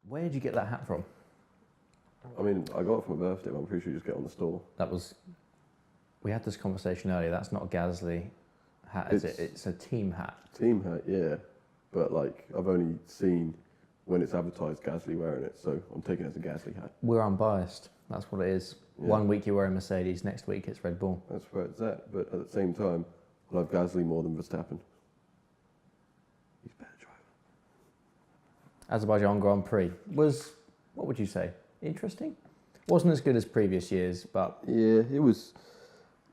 Where did you get that hat from? I mean, I got it for my birthday, but I'm pretty sure you just get it on the store. We had this conversation earlier, that's not a Gasly hat, is it? It's a team hat. Team hat, yeah. But like, I've only seen when it's advertised Gasly wearing it, so I'm taking it as a Gasly hat. We're unbiased, that's what it is. Yeah. 1 week you're wearing Mercedes, next week it's Red Bull. That's where it's at, but at the same time, I love Gasly more than Verstappen. He's a better driver. Azerbaijan Grand Prix was, what would you say, interesting? Wasn't as good as previous years, but... Yeah, it was...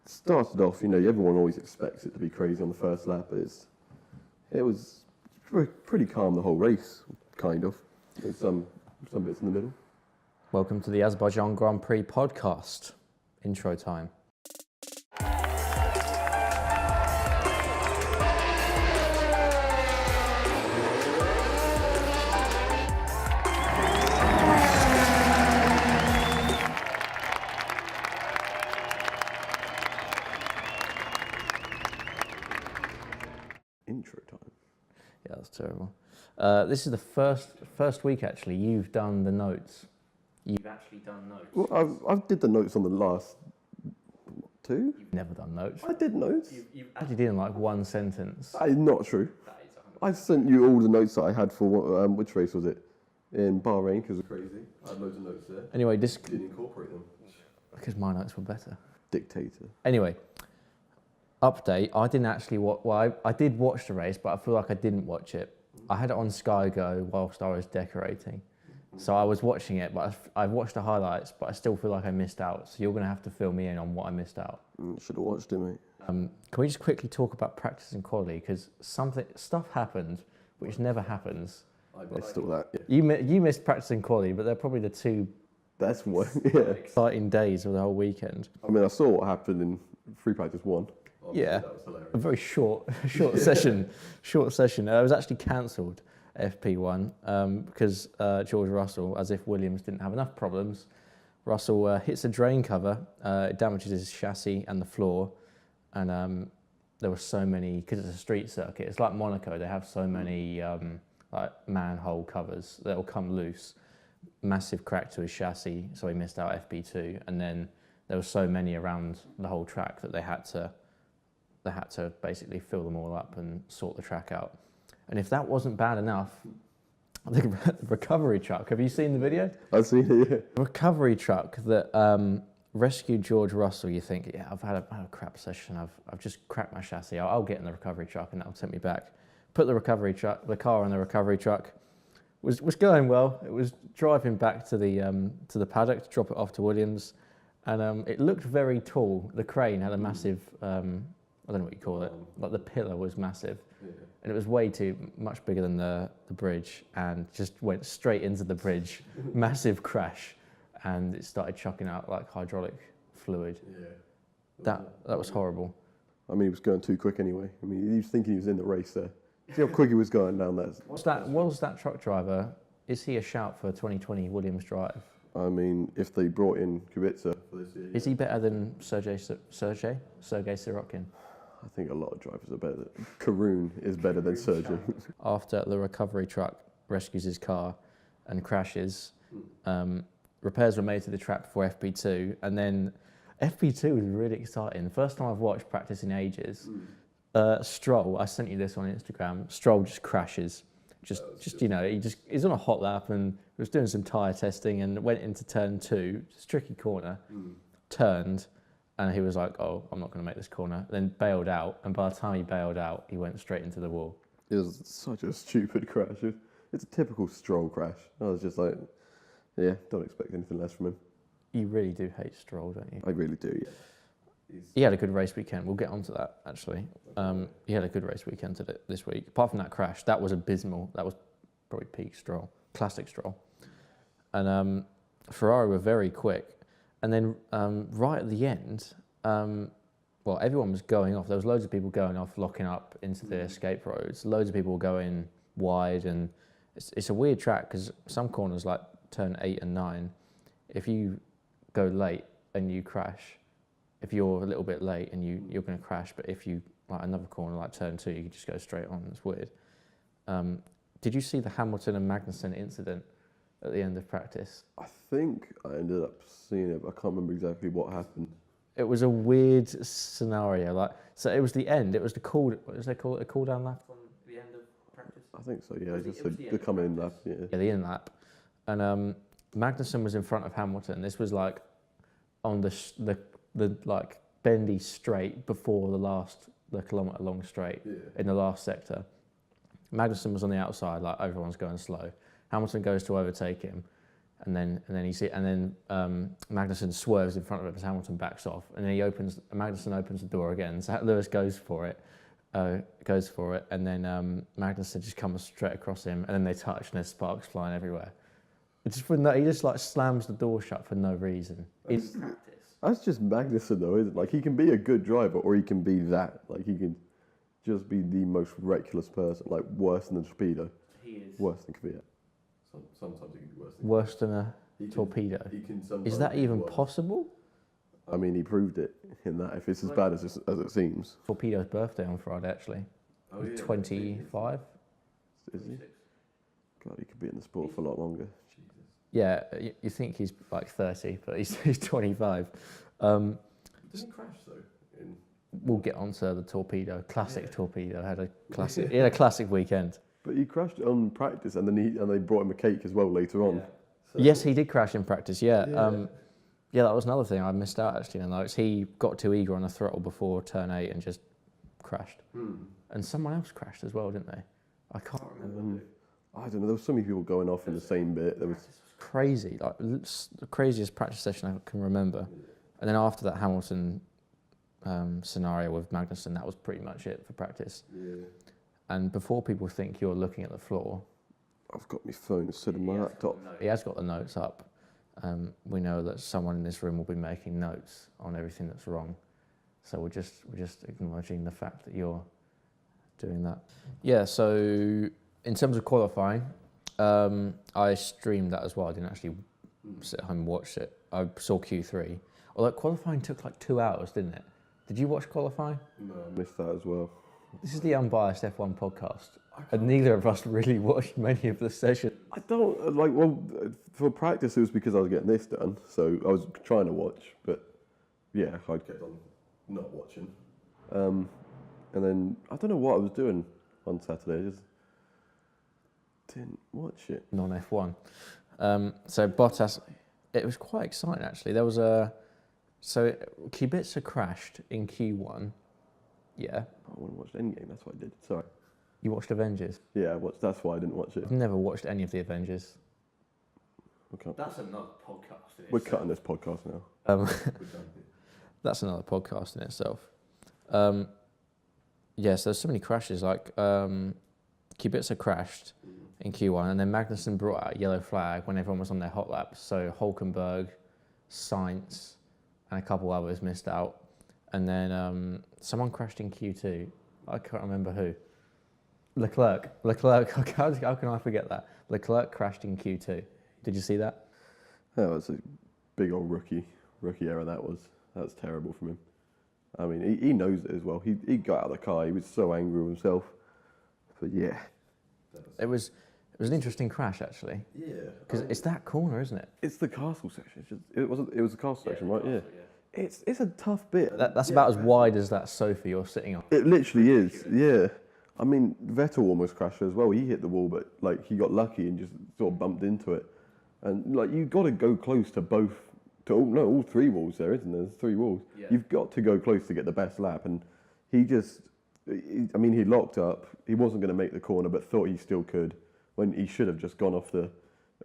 Started off, you know, everyone always expects it to be crazy on the first lap, but it was pretty calm the whole race, kind of. There's some bits in the middle. Welcome to the Azerbaijan Grand Prix podcast. Intro time. Intro time. Yeah, that's terrible. This is the first week actually you've done the notes. You've actually done notes. Well, I did the notes on the last two. You've never done notes. I did notes. You actually did in like one sentence. That is not true. That is 100%. I sent you all the notes that I had for which race was it? In Bahrain, because it's crazy. I had loads of notes there. Anyway, Didn't incorporate them. Because my notes were better. Dictator. Anyway, update. I didn't actually watch. Well, I did watch the race, but I feel like I didn't watch it. I had it on Sky Go whilst I was decorating. So I was watching it, but I've watched the highlights, but I still feel like I missed out. So you're going to have to fill me in on what I missed out. Should have watched it, mate. Can we just quickly talk about practice and quality? Because stuff happened, which never happens. It's still that. Yeah. You missed practice and quality, but they're probably the two That's what. Yeah. exciting days of the whole weekend. I mean, I saw what happened in free practice 1. Yeah, that was hilarious. a very short session. Short session. It was actually cancelled. FP1 because George Russell, as if Williams didn't have enough problems, Russell hits a drain cover, it damages his chassis and the floor, and there were so many, because it's a street circuit, it's like Monaco, they have so many like manhole covers that'll come loose, massive crack to his chassis, so he missed out FP2, and then there were so many around the whole track that they had to basically fill them all up and sort the track out. And if that wasn't bad enough, the recovery truck, have you seen the video? I've seen it, yeah. The recovery truck that rescued George Russell, you think, yeah, I've had a crap session, I've just cracked my chassis, I'll get in the recovery truck and that'll take me back. Put the car on the recovery truck, was going well, it was driving back to the paddock to drop it off to Williams, and it looked very tall. The crane had a massive, I don't know what you call it, like the pillar was massive. Yeah. And it was way too much bigger than the bridge, and just went straight into the bridge. Massive crash, and it started chucking out like hydraulic fluid. Yeah. That was horrible. I mean, he was going too quick anyway. I mean, he was thinking he was in the race there. See how quick he was going down that. Was that truck driver? Is he a shout for 2020 Williams drive? I mean, if they brought in Kubica for this year, is he better than Sergei Sirotkin? I think a lot of drivers are better. Karun is better than Sergio. After the recovery truck rescues his car and crashes, repairs were made to the track before FP2, and then FP2 was really exciting. The first time I've watched practice in ages. Stroll, I sent you this on Instagram. Stroll just crashes, you know, he's on a hot lap and was doing some tyre testing and went into turn 2, it's a tricky corner, turned. And he was like, oh, I'm not going to make this corner. Then bailed out. And by the time he bailed out, he went straight into the wall. It was such a stupid crash. It's a typical Stroll crash. I was just like, yeah, don't expect anything less from him. You really do hate Stroll, don't you? I really do, yeah. He had a good race weekend. We'll get onto that, actually. He had a good race weekend this week. Apart from that crash, that was abysmal. That was probably peak Stroll. Classic Stroll. And Ferrari were very quick. And then right at the end, well, everyone was going off. There was loads of people going off, locking up into the escape roads. Loads of people were going wide, and it's a weird track because some corners, like turn 8 and 9, if you go late and you crash, if you're a little bit late and you're going to crash, but if you, like another corner, like turn 2, you can just go straight on. It's weird. Did you see the Hamilton and Magnussen incident at the end of practice? I think I ended up seeing it, but I can't remember exactly what happened. It was a weird scenario. Like, so it was the end. It was the cool. What is they call it? A cool down lap on the end of practice. I think so. Yeah, just the coming in lap. Yeah. Yeah, the in lap, and Magnussen was in front of Hamilton. This was like on the like bendy straight before the kilometre long straight in the last sector. Magnussen was on the outside, like everyone's going slow. Hamilton goes to overtake him, and then Magnussen swerves in front of him as Hamilton backs off, and then Magnussen opens the door again. So Lewis goes for it, and then Magnussen just comes straight across him, and then they touch, and there's sparks flying everywhere. It's just he just like slams the door shut for no reason. In practice. That's just Magnussen though, isn't it? Like he can be a good driver, or he can be that. Like he can just be the most reckless person, like worse than a torpedo. He is worse than Kvyat. Sometimes he can be worse than a torpedo. Is that even possible? I mean, he proved it in that. If it's as bad as it seems. Torpedo's birthday on Friday, actually. Oh, yeah. 25. Is he? God, he could be in the sport for a lot longer. Jesus. Yeah, you think he's like 30, but he's 25. Didn't crash though. We'll get onto the torpedo. Classic torpedo had a classic. He had a classic weekend. But he crashed on practice, and then they brought him a cake as well later on. Yeah. So yes, he did crash in practice. Yeah. Yeah, that was another thing I missed out actually. And like, he got too eager on the throttle before turn 8 and just crashed. And someone else crashed as well, didn't they? I can't remember. I don't know. There was so many people going off in the same bit. There was crazy, like the craziest practice session I can remember. And then after that Hamilton scenario with Magnussen, that was pretty much it for practice. Yeah. And before people think you're looking at the floor, I've got my phone instead of my laptop. He has got the notes up. We know that someone in this room will be making notes on everything that's wrong. So we're just acknowledging the fact that you're doing that. Yeah, so in terms of qualifying, I streamed that as well. I didn't actually sit at home and watch it. I saw Q3. Although qualifying took like 2 hours, didn't it? Did you watch qualifying? No, I missed that as well. This is the Unbiased F1 podcast, and neither of us really watched many of the sessions. I don't, for practice it was because I was getting this done, so I was trying to watch, but yeah, I kept on not watching. And then, I don't know what I was doing on Saturday, I just didn't watch it. Non-F1. So Bottas, it was quite exciting actually. There was so Kubica crashed in Q1. Yeah. I wouldn't watch Endgame, that's what I did. Sorry. You watched Avengers? Yeah, I watched, that's why I didn't watch it. I've never watched any of the Avengers. Okay. That's another podcast in We're cutting this podcast now. That's another podcast in itself. Yeah, so there's so many crashes. Like Kubica crashed in Q1, and then Magnussen brought out a yellow flag when everyone was on their hot laps. So Hulkenberg, Sainz, and a couple others missed out. And then someone crashed in Q2. I can't remember who. Leclerc. How can I forget that? Leclerc crashed in Q2. Did you see that? That was a big old rookie error. That was terrible from him. I mean, he knows it as well. He got out of the car. He was so angry with himself. But yeah, it was an interesting crash actually. Yeah, because it's that corner, isn't it? It's the castle section. It was the castle section, right? Yeah. It's a tough bit. That's about as wide as that sofa you're sitting on. It literally is, yeah. I mean, Vettel almost crashed as well. He hit the wall, but like he got lucky and just sort of bumped into it. And like you've got to go close to all 3 walls there, isn't there? There's 3 walls. Yeah. You've got to go close to get the best lap. And he locked up. He wasn't going to make the corner, but thought he still could. When he should have just gone off the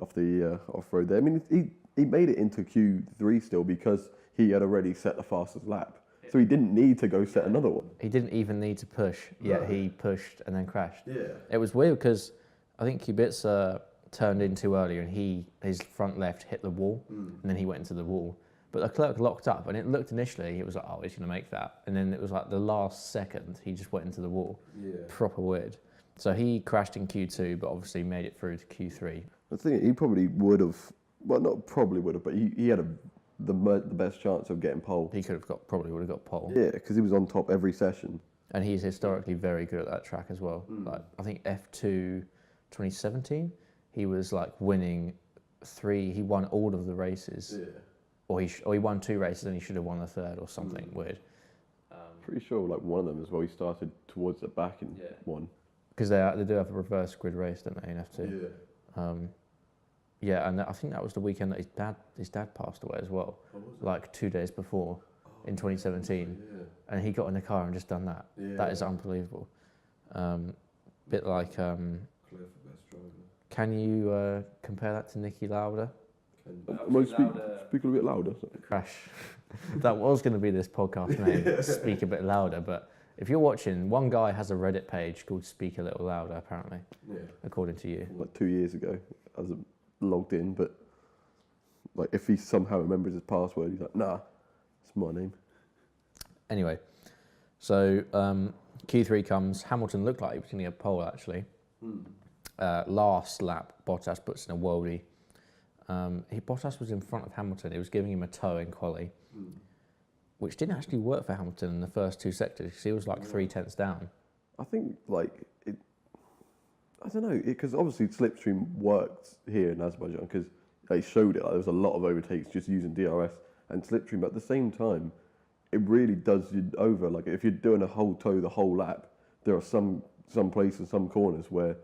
off-road there. I mean, he made it into Q3 still because he had already set the fastest lap. So he didn't need to go set another one. He didn't even need to push, yet he pushed and then crashed. Yeah. It was weird because I think Kubica turned in too early and his front left hit the wall and then he went into the wall. But Leclerc locked up and it looked initially, it was like, oh, he's going to make that. And then it was like the last second, he just went into the wall. Yeah. Proper weird. So he crashed in Q2, but obviously made it through to Q3. I think he probably would have, well, not probably would have, but he had the best chance of getting pole. He probably would have got pole. Yeah, because he was on top every session. And he's historically very good at that track as well. Like I think F2 2017, he was like winning he won all of the races, Yeah. or he won 2 races and he should have won the third or something weird. Pretty sure like one of them as well. He started towards the back and won. Because they do have a reverse grid race, don't they, in F2? Yeah. Yeah, and I think that was the weekend that his dad passed away as well, like 2 days before, in 2017, and he got in the car and just done that. Yeah. That is unbelievable. Bit like, can you compare that to Niki Lauda? Speak a little bit louder. Crash. That was going to be this podcast name, Speak a Bit Louder, but if you're watching, one guy has a Reddit page called Speak a Little Louder, apparently, according to you. Like 2 years ago, I was logged in, but like if he somehow remembers his password, he's like, nah, it's my name. Anyway, so Q3 comes. Hamilton looked like he was going to get pole, actually. Last lap, Bottas puts in a worldie. Bottas was in front of Hamilton. He was giving him a tow in quali, which didn't actually work for Hamilton in the first 2 sectors because he was like 3/10 down. I think like it. I don't know because obviously slipstream worked here in Azerbaijan because they showed it. Like, there was a lot of overtakes just using DRS and slipstream, but at the same time, it really does you over. Like if you're doing a whole tow the whole lap, there are some places, some corners where,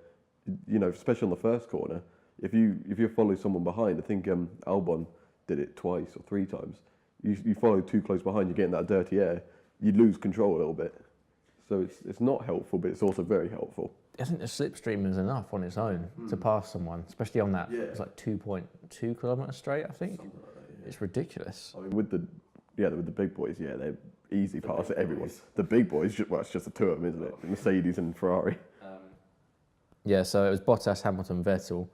you know, especially on the first corner, if you follow someone behind, I think Albon did it twice or 3 times. You follow too close behind, you get in that dirty air, you lose control a little bit. So it's not helpful, but it's also very helpful. I think the slipstream is enough on its own to pass someone, especially on that. It's like 2.2 kilometres straight, I think. Like that, It's ridiculous. I mean, with the big boys, they're easy pass at everyone. The big boys, it's just the 2 of them, isn't it? Mercedes and Ferrari. Yeah, so it was Bottas, Hamilton, Vettel.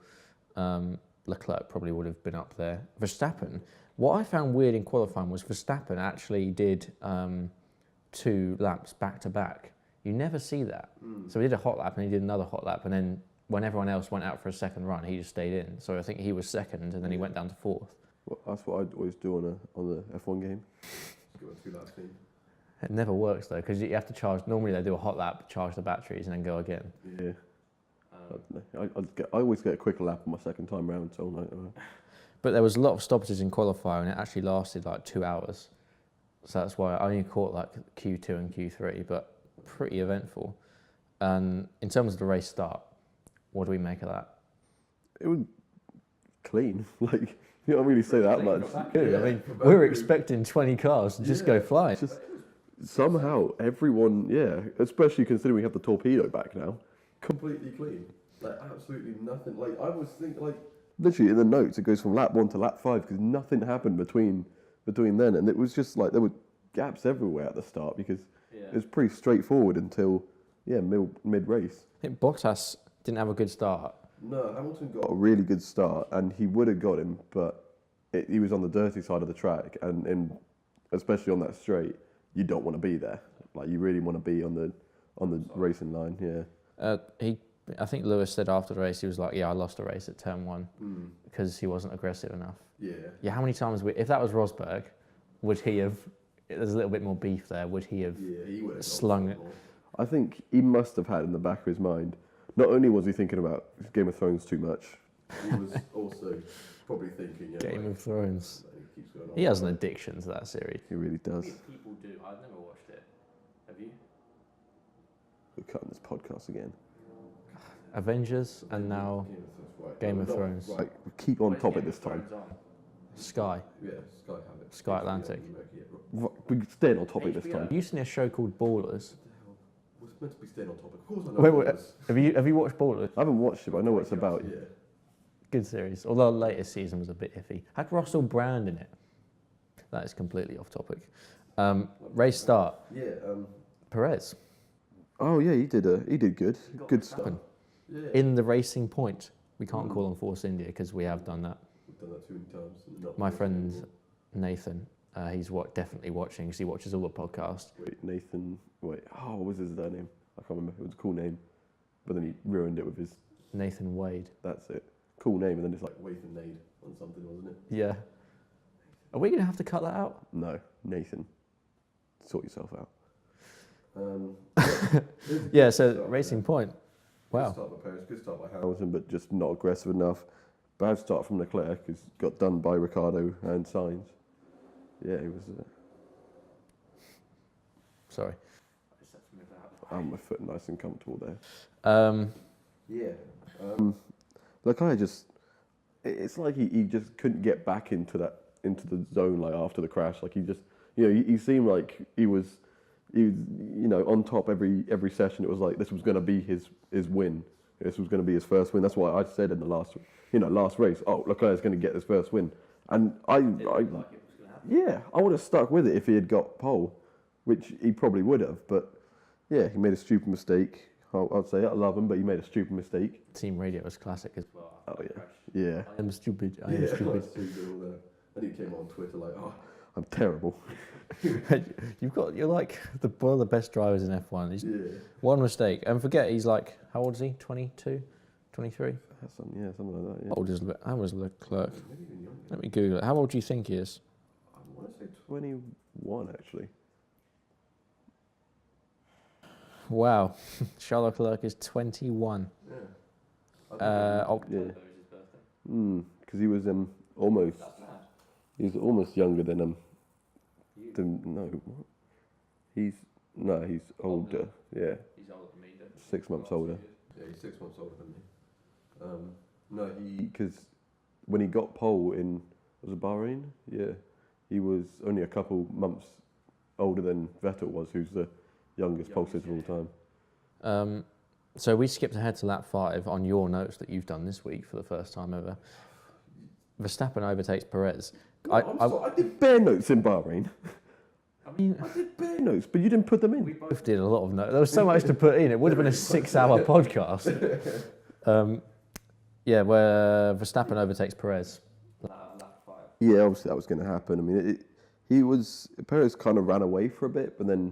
Leclerc probably would have been up there. Verstappen. What I found weird in qualifying was Verstappen actually did 2 laps back to back. You never see that. So he did a hot lap and he did another hot lap, and then when everyone else went out for a second run, he just stayed in. So I think he was second, and then he went down to 4th. Well, that's what I'd always do on the F1 game. Go on 2 laps in. It never works though, because you have to charge. Normally they do a hot lap, charge the batteries, and then go again. Yeah. I always get a quicker lap on my second time round, so I'm like, But there was a lot of stoppages in qualifying, and it actually lasted like 2 hours. So that's why I only caught like Q2 and Q3, but pretty eventful. And in terms of the race start, what do we make of that? It was clean. Like, you don't really say that much. Yeah. I mean, we were expecting 20 cars to just go flying. Just somehow everyone, especially considering we have the torpedo back now, completely clean. Like absolutely nothing. Like I was thinking, like literally in the notes, it goes from lap 1 to lap 5 because nothing happened between then, and it was just like there were gaps everywhere at the start because it was pretty straightforward until mid race. I think Bottas didn't have a good start. No, Hamilton got a really good start, and he would have got him, but he was on the dirty side of the track, and especially on that straight, you don't want to be there. Like you really want to be on the racing line. Yeah. I think Lewis said after the race, he was like, I lost a race at turn 1 because he wasn't aggressive enough. Yeah, how many times, if that was Rosberg, would he have, there's a little bit more beef there, would he have slung it? I think he must have had in the back of his mind, not only was he thinking about Game of Thrones too much, he was also probably thinking... Game of Thrones. He has an addiction to that series. He really does. People do. I've never watched it. Have you? We're cutting this podcast again. Avengers and now Game of Thrones. Right, keep on topic this time. Sky. Yeah, Sky have it. Sky Atlantic. We're staying on topic this time. You seen a show called Ballers? We're meant to be staying on topic. Of course I know. Wait, have you watched Ballers? I haven't watched it, but I know what it's about. Yeah. Good series. Although the latest season was a bit iffy. Had Russell Brand in it. That is completely off topic. Race start. Yeah. Perez. Oh yeah, he did good. Good stuff. Yeah. In the Racing Point. We can't call them Force India because we have done that. We've done that too many times. My friend Nathan, he's definitely watching because he watches all the podcasts. What was his name? I can't remember. It was a cool name, but then he ruined it with his... Nathan Wade. That's it. Cool name, and then it's like Nathan Nade on something, wasn't it? Yeah. Are we going to have to cut that out? No, Nathan. Sort yourself out. Yeah, so Racing Point. Wow. Good start by Paris, good start by Hamilton, but just not aggressive enough. bad start from Leclerc, who's got done by Ricciardo and Sainz. Yeah, it was. Sorry. My foot nice and comfortable there. Yeah. Leclerc just. It's like he just couldn't get back into the zone like after the crash. Like he just, he seemed like he was on top every session. It was like this was going to be his win. This was going to be his first win. That's why I said in the last race, oh, Leclerc's going to get his first win. And I would have stuck with it if he had got pole, which he probably would have. But yeah, he made a stupid mistake. I'd say I love him, but he made a stupid mistake. Team radio was classic as well. Oh yeah. I am stupid. I am stupid. And he came on Twitter like, oh, I'm terrible. You're like one of the best drivers in F1. One mistake, and forget he's like, how old is he? 22, 23? Something like that. Yeah. How old is Leclerc? Let me Google it. How old do you think he is? I want to say 21 actually. Wow, Charles Leclerc is 21. Yeah. Because he was almost. He's almost younger than no. What? He's older. Yeah. He's older than me. 6 months older. Yeah, he's 6 months older than me. Because when he got pole was it Bahrain? Yeah, he was only a couple months older than Vettel was, who's the youngest pole sitter of all time. So we skipped ahead to lap 5 on your notes that you've done this week for the first time ever. Verstappen overtakes Perez. I did bare notes in Bahrain. I mean, I did bare notes, but you didn't put them in. We both did a lot of notes. There was so much to put in. It would have been a 6-hour podcast. Where Verstappen overtakes Perez. Lap 5. Yeah, obviously that was going to happen. I mean, Perez kind of ran away for a bit, but then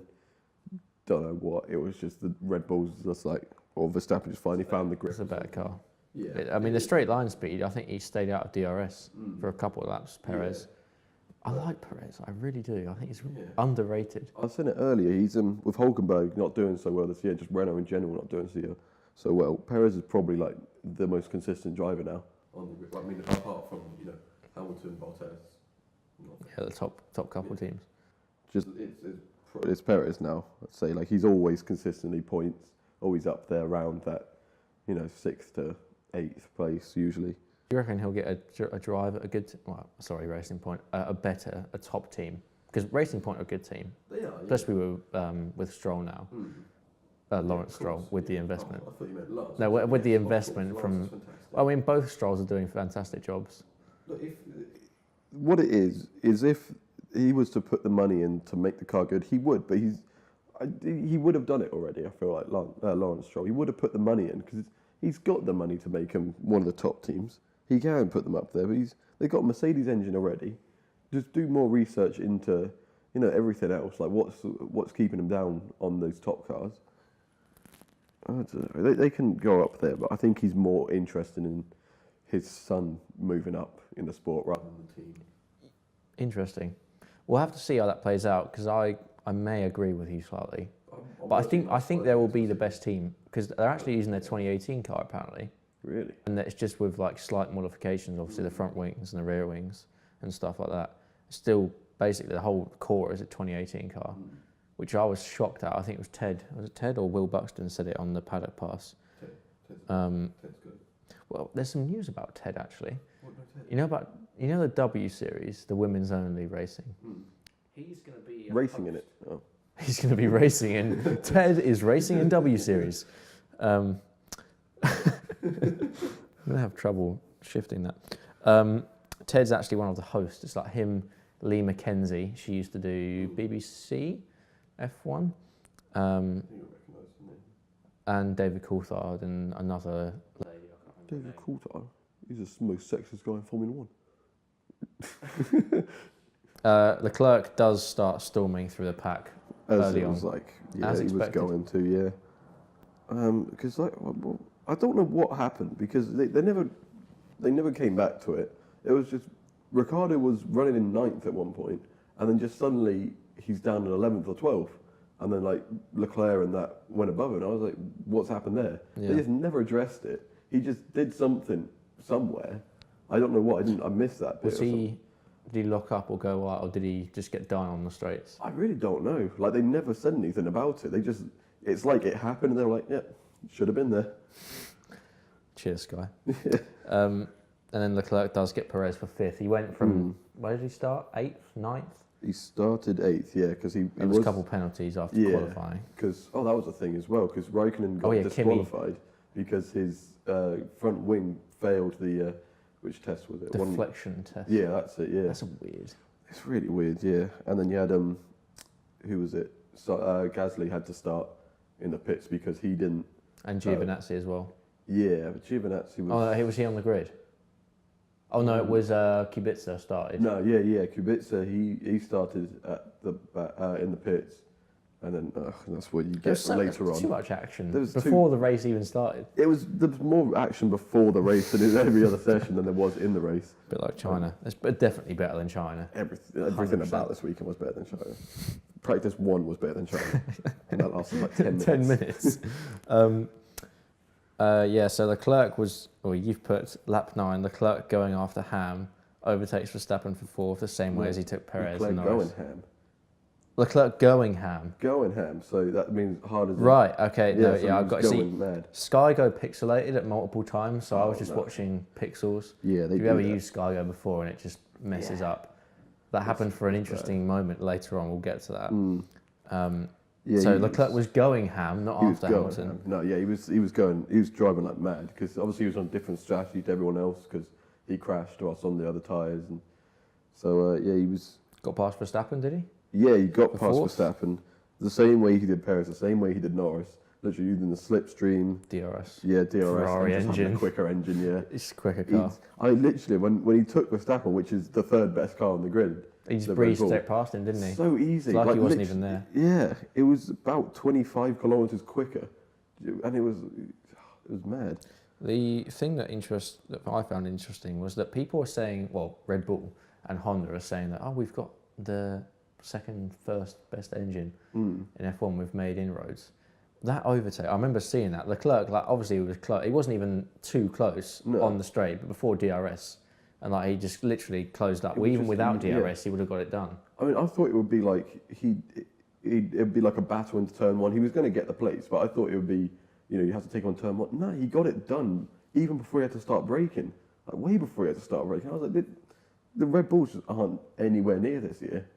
don't know what. It was just the Red Bulls just like, or Verstappen just finally found the grip. It's a better car. Yeah. I mean, the straight line speed, I think he stayed out of DRS for a couple of laps, Perez. Yeah. I like Perez, I really do. I think he's underrated. I said it earlier, he's with Hulkenberg not doing so well this year, just Renault in general not doing so well. Perez is probably like the most consistent driver now. I mean, apart from, Hamilton, Bottas. Yeah, the top couple teams. Just it's Perez now, I'd say. Like, he's always consistently points, always up there around that, 6th to 8th place usually. Do you reckon he'll get a drive at Racing Point, a top team? Because Racing Point are a good team. They are, especially with Stroll now. Lawrence Stroll, with the investment. I thought you meant Lance. No, with the investment from... I mean, both Strolls are doing fantastic jobs. Look, what it is if he was to put the money in to make the car good, he would, but he would have done it already, I feel like, Lawrence Stroll. He would have put the money in, because he's got the money to make him one of the top teams. He can put them up there, but they've got a Mercedes engine already. Just do more research into, everything else, like what's keeping him down on those top cars. I don't know. They can go up there, but I think he's more interested in his son moving up in the sport rather than the team. Interesting. We'll have to see how that plays out, because I may agree with you slightly. But I think they will be the best team, because they're actually using their 2018 car apparently. Really? And it's just with like slight modifications, obviously the front wings and the rear wings and stuff like that. Still, basically the whole core is a 2018 car, which I was shocked at. I think it was Ted. Was it Ted or Will Buxton said it on the paddock pass? Ted's good. Well, there's some news about Ted actually. What about Ted? You know the W Series, the women's only racing. He's going to be racing in it. Oh. He's going to be racing in. Ted is racing in W Series. I'm going to have trouble shifting that. Ted's actually one of the hosts. It's like him, Lee Mackenzie. She used to do BBC F1. And David Coulthard and another lady. David Coulthard? He's the most sexist guy in Formula 1. Leclerc does start storming through the pack early on. As he was going to, because I don't know what happened, because they never came back to it. It was just Ricciardo was running in 9th at one point, and then just suddenly he's down in 11th or 12th, and then like Leclerc and that went above him. And I was like, what's happened there? Yeah. They just never addressed it. He just did something somewhere, I don't know what. I missed that bit. Did he lock up or go wide, or did he just get done on the straights? I really don't know. Like, they never said anything about it. It's like it happened, and they're like, yeah, should have been there. Cheers, Sky. And then Leclerc does get Perez for 5th. He went from, where did he start? 8th, 9th? He started 8th, yeah, because there was a couple penalties after qualifying. Because that was a thing as well, because Raikkonen got disqualified because his front wing failed the, which test was it? Deflection test. Yeah, that's it, yeah. That's weird. It's really weird, yeah. And then you had, who was it? So, Gasly had to start in the pits because he didn't... And Giovinazzi as well. Yeah, but Giovinazzi was... Oh, was he on the grid? Oh no, it was Kubica started. No, yeah, Kubica, he started at in the pits, and then that's what you get later on. Too much action before the race even started. There was more action before the race than in every other session than there was in the race. A bit like China. It's definitely better than China. Everything 100%. About this weekend was better than China. Practice 1 was better than China, and that lasted like 10 minutes. 10 minutes. So Leclerc was, or you've put lap 9, Leclerc going after Ham, overtakes Verstappen for 4th, the same way as he took Perez and Norris. Leclerc going ham. Going ham, so that means harder. Right, okay, I've got to see. Mad. Sky Go pixelated at multiple times, so I was just watching pixels. Yeah, they do. Have you ever used Sky Go before and it just messes up? That happened for an interesting moment later on, we'll get to that. So Leclerc was going ham, not after Hamilton. Ham. No, yeah, he was driving like mad because obviously he was on a different strategy to everyone else because he crashed whilst on the other tyres, and so he was. Got past Verstappen, did he? Yeah, he got past Verstappen the same way he did Perez, the same way he did Norris. Literally using the slipstream. DRS. Yeah, DRS. Ferrari engine. A quicker engine, yeah. It's a quicker car. I literally, when he took Verstappen, which is the 3rd best car on the grid. He just breezed straight past him, didn't he? So easy. It's like he wasn't even there. Yeah, it was about 25 kilometres quicker. And it was mad. The thing that I found interesting was that people were saying, well, Red Bull and Honda are saying that, we've got the first best engine in F1, we've made inroads. That overtake, I remember seeing that. Leclerc, obviously he was close. He wasn't even too close on the straight, but before DRS. And he just literally closed up. Even without DRS, he would have got it done. I mean, I thought it would be like, it'd be like a battle into turn 1. He was going to get the place, but I thought it would be, you have to take on turn 1. No, he got it done even before he had to start braking. Way before he had to start braking. I was like, the Red Bulls just aren't anywhere near this year.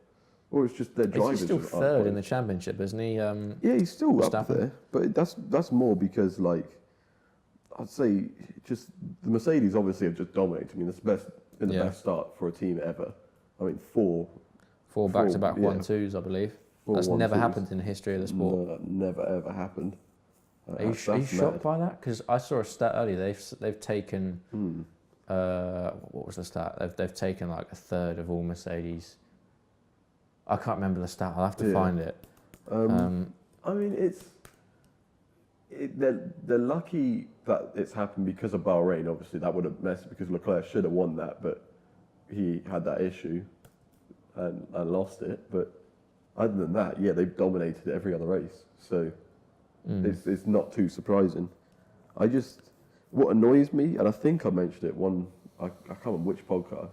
Or it's just their drivers. He's still 3rd in the championship, isn't he? Yeah, he's still up there. But that's more because, I'd say just the Mercedes obviously have just dominated. I mean, it's been the best start for a team ever. I mean, four back-to-back 1-2s, I believe. That's never happened in the history of the sport. No, that never ever happened. Are you shocked by that? Because I saw a stat earlier. They've taken what was the stat? They've taken like 1/3 of all Mercedes. I can't remember the stat. I'll have to find it. I mean, they're lucky that it's happened because of Bahrain. Obviously, that would have messed because Leclerc should have won that, but he had that issue and lost it. But other than that, yeah, they've dominated every other race. So it's not too surprising. What annoys me, and I think I mentioned it I can't remember which podcast.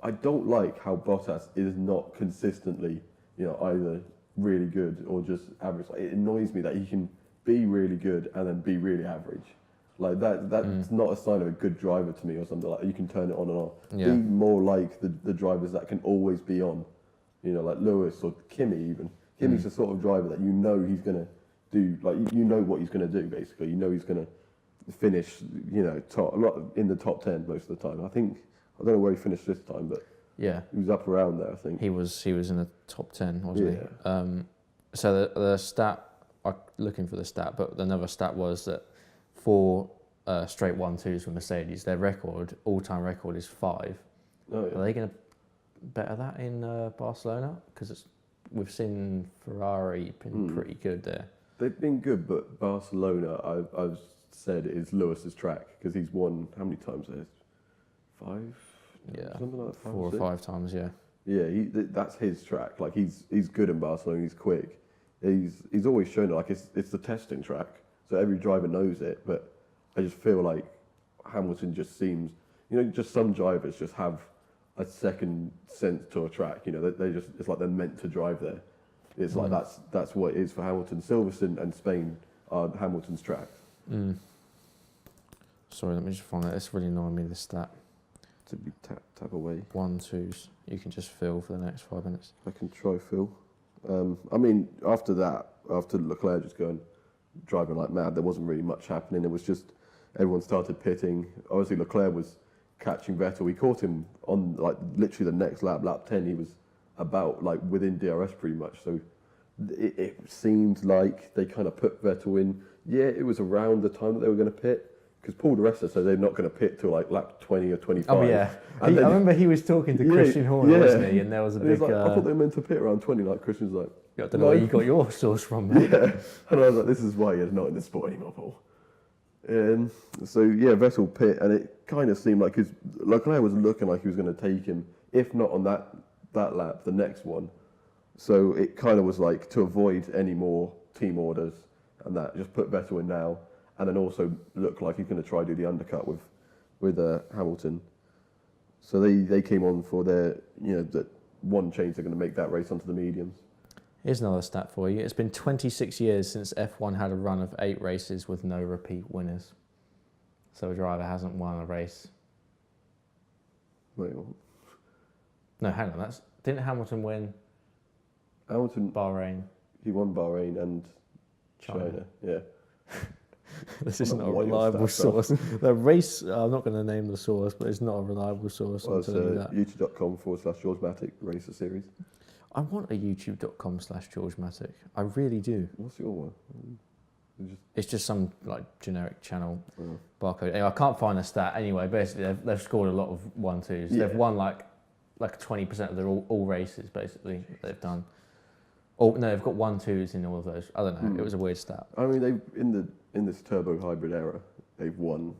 I don't like how Bottas is not consistently, either really good or just average. It annoys me that he can be really good and then be really average. That's not a sign of a good driver to me or something. You can turn it on and off. Yeah. Be more like the drivers that can always be on. Like Lewis or Kimi even. Kimi's the sort of driver that he's going to do, what he's going to do basically. He's going to finish, in the top 10 most of the time. I don't know where he finished this time, but yeah, he was up around there, I think. He was in the top 10, wasn't he? So the stat, I'm looking for the stat, but another stat was that 4 straight 1-2s for Mercedes, their all-time record is 5. Oh, yeah. Are they going to better that in Barcelona? Because we've seen Ferrari been pretty good there. They've been good, but Barcelona, I've said, is Lewis's track because he's won how many times there? 5? Yeah, something like that. 4 or 5 times, yeah. Yeah, that's his track. He's good in Barcelona. He's quick. He's always shown it. It's the testing track, so every driver knows it. But I just feel like Hamilton just seems, just some drivers just have a second sense to a track. They just, it's like they're meant to drive there. It's like that's what it is for Hamilton. Silverstone and Spain are Hamilton's tracks. Sorry, let me just find that. It's really annoying me, this stat. To be tap away. 1-2s. You can just fill for the next 5 minutes. I can try Phil. After that, after Leclerc just driving like mad, there wasn't really much happening. It was just everyone started pitting. Obviously, Leclerc was catching Vettel. We caught him on like literally the next lap 10. He was about like within DRS pretty much. So it seemed like they kind of put Vettel in. Yeah, it was around the time that they were going to pit. Because Paul di Resta said they're not going to pit till like lap 20 or 25. Oh yeah, I remember he was talking to Christian Horner, wasn't he? And there was a big. Like, I thought they were meant to pit around 20. Like Christian's like, I don't know where you got your source from, mate. Yeah, and I was like, this is why you're not in the sport anymore, Paul. So yeah, Vettel pit, and it kind of seemed like Leclerc was looking like he was going to take him, if not on that lap, the next one. So it kind of was like to avoid any more team orders and that, just put Vettel in now. And then also look like he's going to try to do the undercut with Hamilton. So they came on for their, that one change they're going to make that race onto the mediums. Here's another stat for you. It's been 26 years since F1 had a run of 8 races with no repeat winners. So a driver hasn't won a race. Wait, what? No, hang on. Didn't Hamilton win Hamilton, Bahrain? He won Bahrain and China. Yeah. This isn't a reliable source. The race, I'm not going to name the source, but it's not a reliable source. Well, it's youtube.com/George Matic Racer Series. I want a youtube.com/George Matic. I really do. What's your one? It's just some like generic channel barcode. Anyway, I can't find a stat. Anyway, basically they've scored a lot of 1-2s. Yeah. They've won like 20% of their all races basically they've done. Oh no, they've got 1-2s in all of those. I don't know. It was a weird stat. I mean, they've in this turbo hybrid era, they've won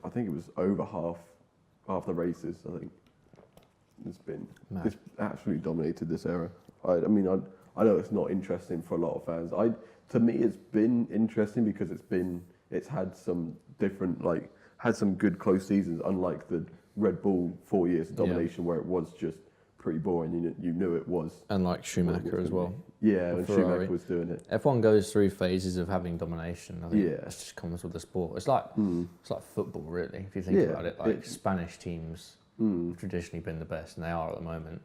I think it was over half the races. I think it's absolutely dominated this era. I know it's not interesting for a lot of fans. To me, it's been interesting because it's had some different had some good close seasons, unlike the Red Bull 4 years of domination where it was just pretty boring. You knew it was. And like Schumacher as well. Yeah, and Schumacher was doing it. F1 goes through phases of having domination. I think that just comes with the sport. It's like football, really, if you think about it. Like Spanish teams have traditionally been the best, and they are at the moment.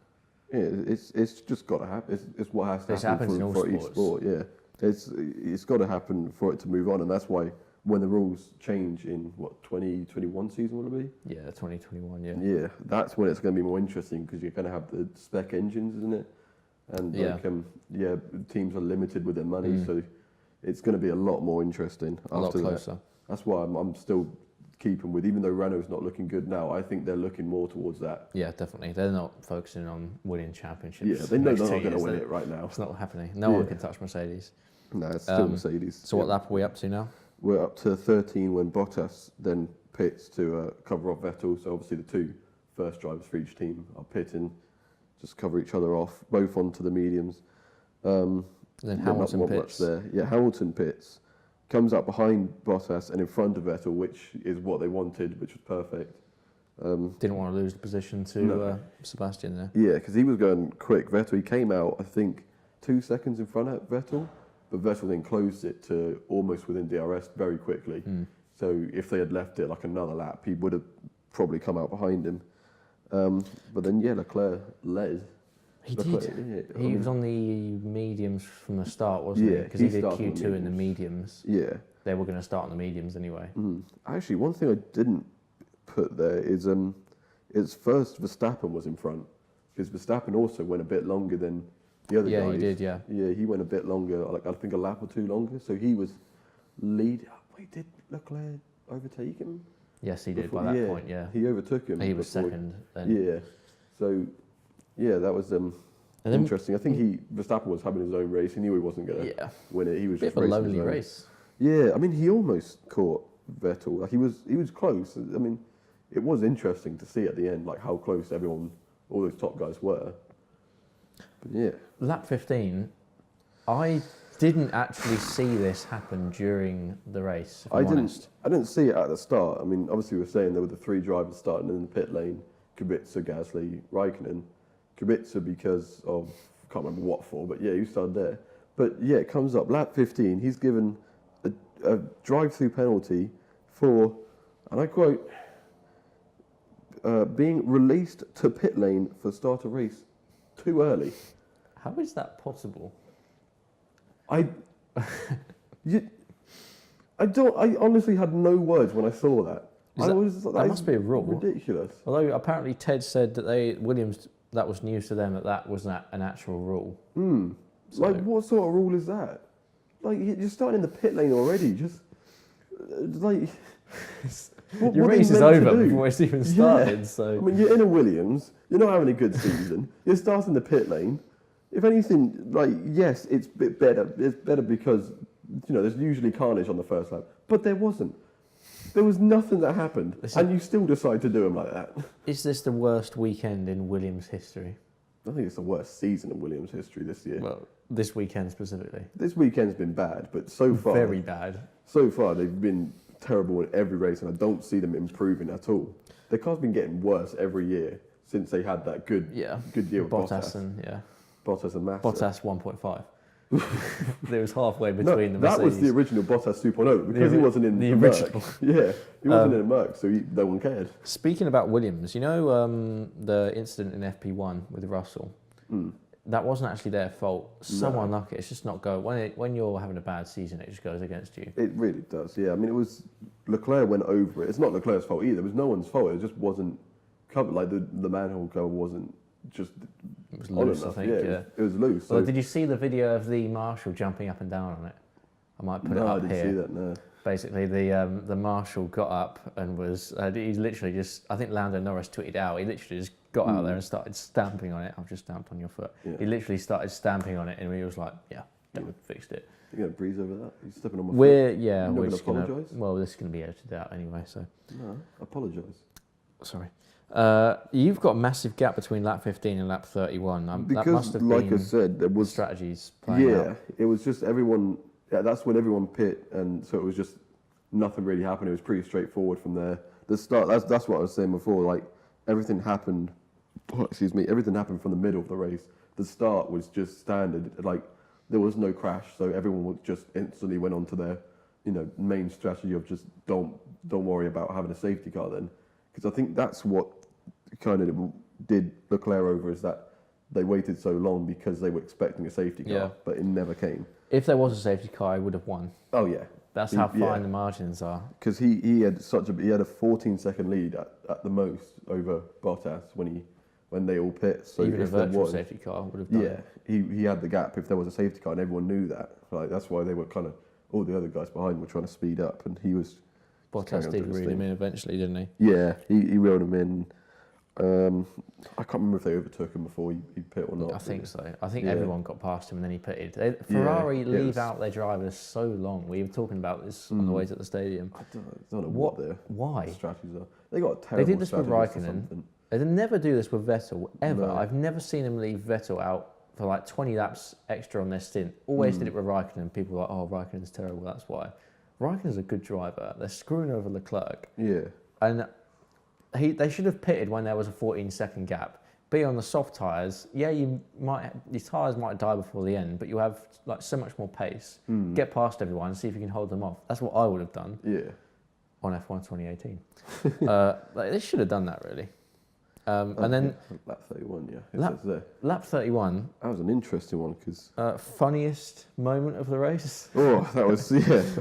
Yeah, it's just got to happen. It's what has to happen for each sport. Yeah, it's got to happen for it to move on, and that's why when the rules change in 2021 season will it be? Yeah, 2021. Yeah. Yeah, that's when it's going to be more interesting because you're going to have the spec engines, isn't it? And teams are limited with their money, so it's going to be a lot more interesting. A lot closer. That. That's why I'm still keeping with, even though Renault's not looking good now, I think they're looking more towards that. Yeah, definitely. They're not focusing on winning championships. Yeah, they know they're not going to win it right now. It's not happening. No one can touch Mercedes. No, it's still Mercedes. So what lap are we up to now? We're up to 13 when Bottas then pits to cover off Vettel. So obviously the 2 first drivers for each team are pitting, just cover each other off, both onto the mediums. Then Hamilton pits. Yeah, Hamilton pits, comes up behind Bottas and in front of Vettel, which is what they wanted, which was perfect. Didn't want to lose the position to Sebastian there. Yeah, because he was going quick. Vettel, he came out, I think, 2 seconds in front of Vettel. But Vettel then closed it to almost within DRS very quickly. So if they had left it like another lap, he would have probably come out behind him. But then, Leclerc led. He was on the mediums from the start, wasn't he? Because he did Q2 in the mediums. Yeah. They were going to start on the mediums anyway. Actually, one thing I didn't put there is it's first Verstappen was in front. Because Verstappen also went a bit longer than the other guys. Yeah, he did, yeah. Yeah, he went a bit longer, I think a lap or 2 longer. So he was lead. Wait, did Leclerc overtake him? Yes, he did by that point, yeah. He overtook him. He was second then. Yeah. So, that was interesting. I think Verstappen was having his own race. He knew he wasn't going to win it. He was just a lonely race. Yeah, I mean, he almost caught Vettel. Like he was close. I mean, it was interesting to see at the end, like how close all those top guys were. But yeah. Lap 15, I didn't actually see this happen during the race. If I I'm honest. didn't see it at the start. I mean, obviously we were saying there were the 3 drivers starting in the pit lane: Kubica, Gasly, Raikkonen. Kubica because of, can't remember what for, but yeah, he started there. But yeah, it comes up lap 15. He's given a drive-through penalty for, and I quote, being released to pit lane for start of race too early. How is that possible? I honestly had no words when I saw that. That must be a rule. Ridiculous. Although apparently Ted said that Williams, that was news to them, that was an actual rule. So, like, what sort of rule is that? Like, you're starting in the pit lane already. Just like your race is over before it's even started. Yeah. So I mean, you're in a Williams. You're not having a good season. You're starting the pit lane. If anything, like, yes, it's a bit better. It's better because, you know, there's usually carnage on the first lap, but there wasn't. There was nothing that happened, and you still decide to do them like that. Is this the worst weekend in Williams history? I think it's the worst season in Williams history this year. Well, this weekend specifically. This weekend's been bad, but so far... Very bad. So far, they've been terrible in every race, and I don't see them improving at all. Their car's been getting worse every year since they had that good year with Bottas. Bottas and Massa. Bottas 1.5. There was halfway between the Mercedes. That was the original Bottas 2.0 because he wasn't in the original. Yeah, he wasn't in a Merc, so no one cared. Speaking about Williams, you know the incident in FP1 with Russell? That wasn't actually their fault. So unlucky. It's just not go. When you're having a bad season, it just goes against you. It really does, yeah. I mean, it was... Leclerc went over it. It's not Leclerc's fault either. It was no one's fault. It just wasn't covered. Like, the manhole cover wasn't just... It was loose, I think, yeah. It was loose. Well, did you see the video of the marshal jumping up and down on it? I might put it up here. No, I didn't see that, no. Basically, the marshal got up and was... he literally just... I think Lando Norris tweeted out. He literally just got out there and started stamping on it. I've just stamped on your foot. Yeah. He literally started stamping on it and he was like, yeah, fixed it. You're going to breeze over that? You're stepping on my foot? We're just going to... Well, this is going to be edited out anyway, so... No, apologise. Sorry. You've got a massive gap between lap 15 and lap 31. Because, that must have like been I said, there was strategies playing out. Yeah, it was just everyone... Yeah, that's when everyone pit, and so it was just nothing really happened. It was pretty straightforward from there. The start, that's what I was saying before, like, everything happened... everything happened from the middle of the race. The start was just standard, like, there was no crash, so everyone would just instantly went on to their, main strategy of just don't worry about having a safety car then. Because I think that's what kind of did Leclerc over, is that they waited so long because they were expecting a safety car, but it never came. If there was a safety car, he would have won. Oh yeah. That's how fine the margins are. Because he had a 14-second lead at the most over Bottas when they all pit. So even a virtual safety car would have done it. He had the gap if there was a safety car, and everyone knew that. Like, that's why they were kind of, all the other guys behind were trying to speed up, and he was... Bottas did reel him in eventually, didn't he? Yeah, he reeled him in. I can't remember if they overtook him before he pit or not. I think so. I think everyone got past him and then he pitted. Ferrari leave out their drivers so long. We were talking about this on the way to the stadium. I don't know what their strategies are. They got a terrible. They did this with Raikkonen. They never do this with Vettel ever. No. I've never seen them leave Vettel out for like 20 laps extra on their stint. Always did it with Raikkonen. People were like, "Oh, Raikkonen's terrible. That's why." Raikkonen's a good driver. They're screwing over Leclerc. Yeah. And they should have pitted when there was a 14-second gap. Be on the soft tyres. Yeah, your tyres might die before the end, but you have like so much more pace. Get past everyone and see if you can hold them off. That's what I would have done. Yeah. On F1 2018. They should have done that really. And then lap 31, yeah. Lap 31. That was an interesting one because funniest moment of the race. Oh, that was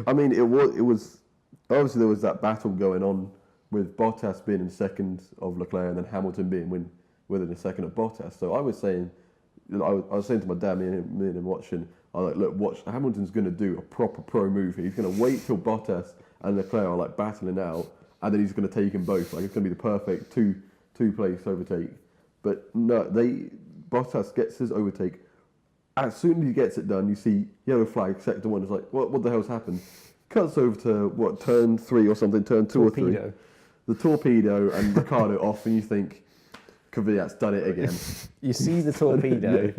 I mean, it was obviously there was that battle going on with Bottas being in second of Leclerc and then Hamilton being within a second of Bottas. So I was saying, I was saying to my dad, me and him watching, I was like, look, watch, Hamilton's going to do a proper pro move here. He's going to wait till Bottas and Leclerc are like battling out, and then he's going to take them both. Like, it's going to be the perfect two-place overtake. But no, Bottas gets his overtake. As soon as he gets it done, you see yellow flag, sector one. It's like, what the hell's happened? Cuts over to, turn 3 or something, turn 2 or 3. The torpedo and Ricciardo off, and you think, Kvyat's done it again. You see the torpedo,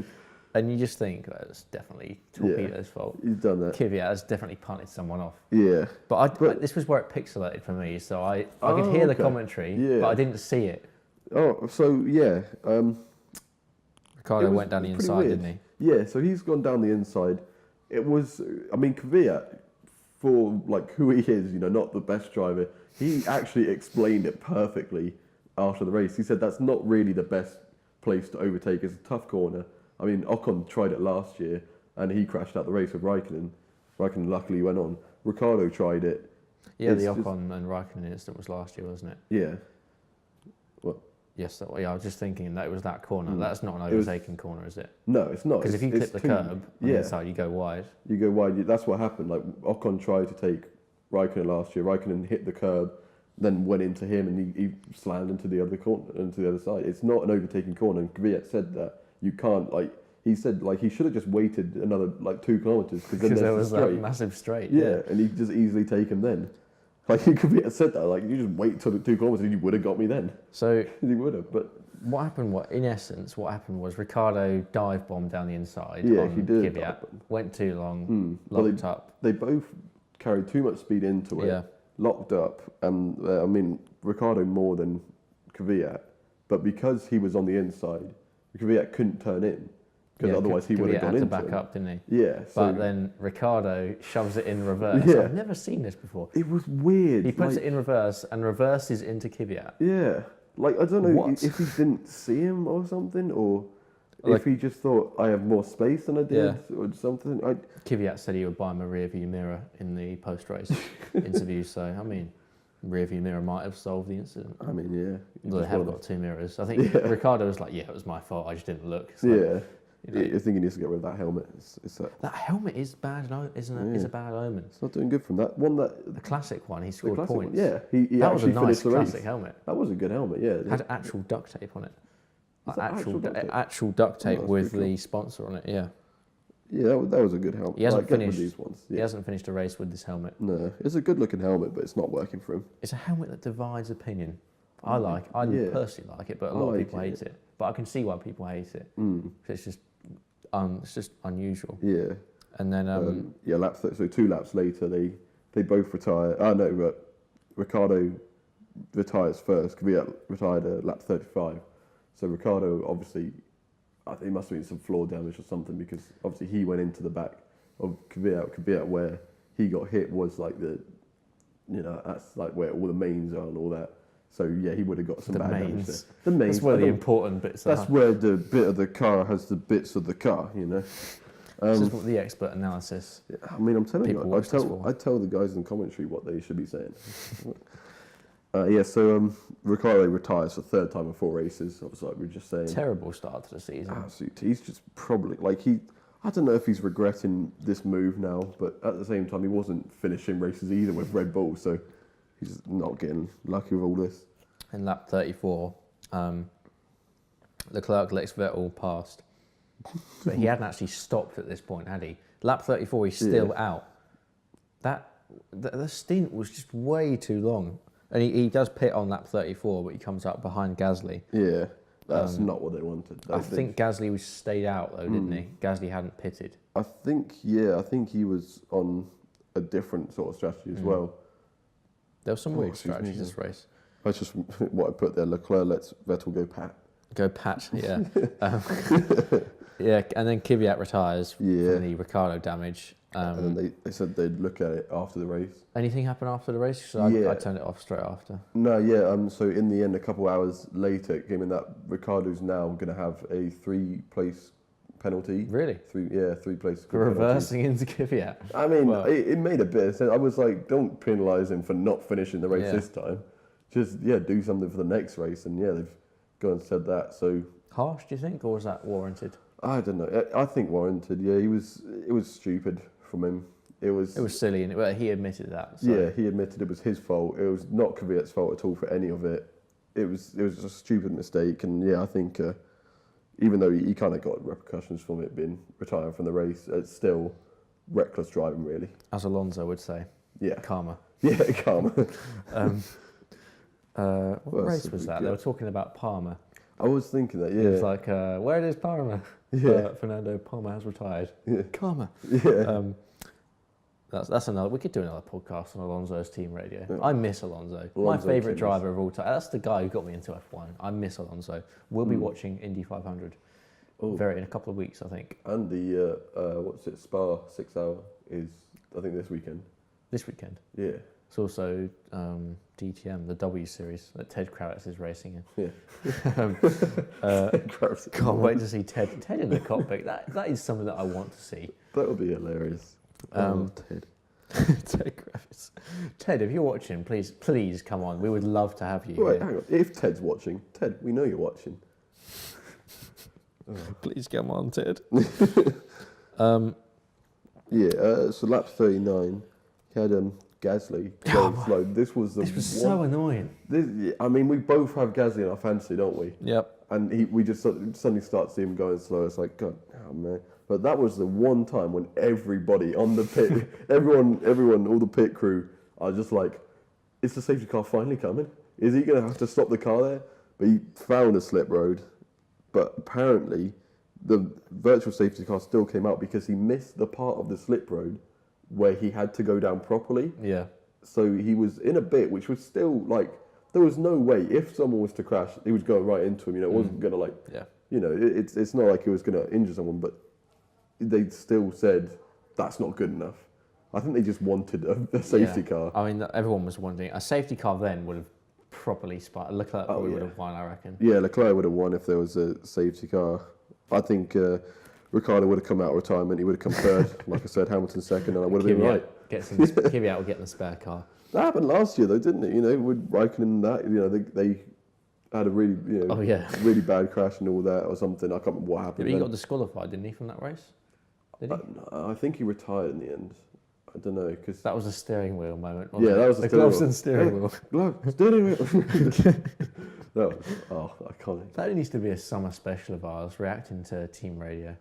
And you just think that's definitely Torpedo's fault. He's done that. Kvyat has definitely punted someone off. Yeah. But this was where it pixelated for me, so I could hear the commentary, but I didn't see it. Oh, so yeah. Ricciardo went down the inside, weird. didn't he? Yeah, so he's gone down the inside. It was, I mean, Kvyat, for like who he is, not the best driver, he actually explained it perfectly after the race. He said that's not really the best place to overtake. It's a tough corner. I mean, Ocon tried it last year and he crashed out the race with Raikkonen. Raikkonen luckily went on. Ricciardo tried it. Yeah, the Ocon and Raikkonen incident was last year, wasn't it? Yeah. What? Yes, I was just thinking that it was that corner. That's not an overtaking corner, is it? No, it's not. Because if you clip the curb on the inside, you go wide. You go wide. That's what happened. Like Ocon tried to take Raikkonen last year. Raikkonen hit the curb, then went into him, and he slammed into the other corner, into the other side. It's not an overtaking corner. And Kvyat said that you can't He said he should have just waited another 2 kilometers because there was that massive straight. Yeah, and he just easily take him then. You could have said that. You just wait till the 2 kilometers, and you would have got me then. So he would have. But what happened? In essence, what happened was Ricciardo dive bombed down the inside. Yeah, he did. Kvyat, went too long, locked up. They both carried too much speed into it. Yeah. Locked up, and I mean Ricciardo more than Kvyat, but because he was on the inside, Kvyat couldn't turn in. Because otherwise he would have gone into had to back up, didn't he? Yeah. But then Ricciardo shoves it in reverse. Yeah. I've never seen this before. It was weird. He puts it in reverse and reverses into Kvyat. Yeah. I don't know What? if he didn't see him or something, or if he just thought I have more space than I did, or something. Kvyat said he would buy him a rear view mirror in the post-race interview. So, I mean, rear view mirror might have solved the incident. I mean, yeah. Well, they have got 2 mirrors. I think Ricciardo was like, it was my fault. I just didn't look. Yeah. I think he needs to get rid of that helmet. That helmet is bad, isn't it? It's a bad omen. It's not doing good from that one. The classic one, he scored points. Yeah, he that was a actually nice finished the race. classic helmet. That was a good helmet. Yeah, It had actual duct tape on it. Actual duct tape with the sponsor on it. Yeah. Yeah, that was a good helmet. He hasn't finished these ones. Yeah. He hasn't finished a race with this helmet. No, it's a good-looking helmet, but it's not working for him. It's a helmet that divides opinion. I personally like it, but a lot of people hate it. But I can see why people hate it. It's just unusual. Yeah. And then so 2 laps later, they both retire. Oh no, but Ricciardo retires first. Kvyat retired at lap 35. So Ricciardo obviously, I think it must have been some floor damage or something, because obviously he went into the back of Kvyat. Kvyat, where he got hit was that's where all the mains are and all that. So yeah, he would have got some bad damage there. The mains. That's where the important bits are. That's where the bit of the car has the bits of the car, This is what the expert analysis. Yeah, I mean, I'm telling you, I tell the guys in commentary what they should be saying. So Ricciardo retires for 3rd time in 4 races. Obviously, like we were just saying. Terrible start to the season. Absolutely. He's just probably I don't know if he's regretting this move now, but at the same time, he wasn't finishing races either with Red Bull, so he's not getting lucky with all this. In lap 34, Leclerc lets Vettel past, but he hadn't actually stopped at this point, had he? Lap 34, he's still out. The stint was just way too long. And he does pit on lap 34, but he comes up behind Gasly. Yeah, that's not what they wanted. I think Gasly was stayed out though, didn't he? Gasly hadn't pitted. I think he was on a different sort of strategy as well. There were some weird strategies this race. That's just what I put there. Leclerc lets Vettel go pat. Go pat, yeah. And then Kvyat retires from the Ricciardo damage. And then they said they'd look at it after the race. Anything happen after the race? I turned it off straight after. No, yeah. So in the end, a couple hours later, it came in that Ricciardo's now going to have a 3-place penalty. Really? 3 place. For reversing into Kvyat. I mean, it made a bit of sense. I was like, don't penalise him for not finishing the race this time. Just do something for the next race. And they've gone and said that. So harsh, do you think, or was that warranted? I don't know. I think warranted. Yeah, it was stupid from him. It was silly, and he admitted that. So. Yeah, he admitted it was his fault. It was not Kvyat's fault at all for any of it. It was just a stupid mistake, and I think even though he kind of got repercussions from it being retired from the race, it's still reckless driving, really. As Alonso would say. Yeah. Karma. Yeah, karma. What race was that? They were talking about Palmer. I was thinking that, It yeah. was like, where is Palmer? Yeah. Fernando Palmer has retired. Yeah. Karma. Yeah. That's another. We could do another podcast on Alonso's team radio. Yeah. I miss Alonso. My Alonso favourite killers. driver of all time. That's the guy who got me into F1. I miss Alonso. We'll be watching Indy 500 in a couple of weeks, I think. And the, Spa 6 hour is, I think, this weekend. This weekend. Yeah. It's also DTM, the W Series that Ted Kravitz is racing in. Yeah. Can't wait to see Ted in the cockpit. That is something that I want to see. That would be hilarious. Ted. Ted Kravitz. Ted, if you're watching, please come on. We would love to have you. Right, here. hang on. If Ted's watching, Ted, we know you're watching. Please come on, Ted. So lap 39, he had Gasly going slow. This was so annoying. We both have Gasly in our fantasy, don't we? Yep. And we just suddenly start seeing him going slow. It's like, God, oh man. But that was the one time when everybody on the pit, everyone, all the pit crew are just like, is the safety car finally coming? Is he going to have to stop the car there? But he found a slip road. But apparently, the virtual safety car still came out because he missed the part of the slip road where he had to go down properly. Yeah. So he was in a bit which was still like, there was no way if someone was to crash, he was going right into him. It wasn't going to it's not like he was going to injure someone, but they still said that's not good enough. I think they just wanted a safety car. I mean, everyone was wanting a safety car. Then would have properly spotted. Leclerc probably would have won, I reckon. Yeah, Leclerc would have won if there was a safety car. I think Ricciardo would have come out of retirement. He would have come third. Like I said, Hamilton second, and I would have been right. Kvyat will get in the spare car. That happened last year, though, didn't it? With Raikkonen and that, they had a really, really bad crash and all that, or something. I can't remember what happened. He got disqualified, didn't he, from that race? Did he? I think he retired in the end. I don't know, because that was a steering wheel moment. Yeah, that was the gloves and steering wheel. Glove, steering wheel. That was iconic. That needs to be a summer special of ours, reacting to team radio,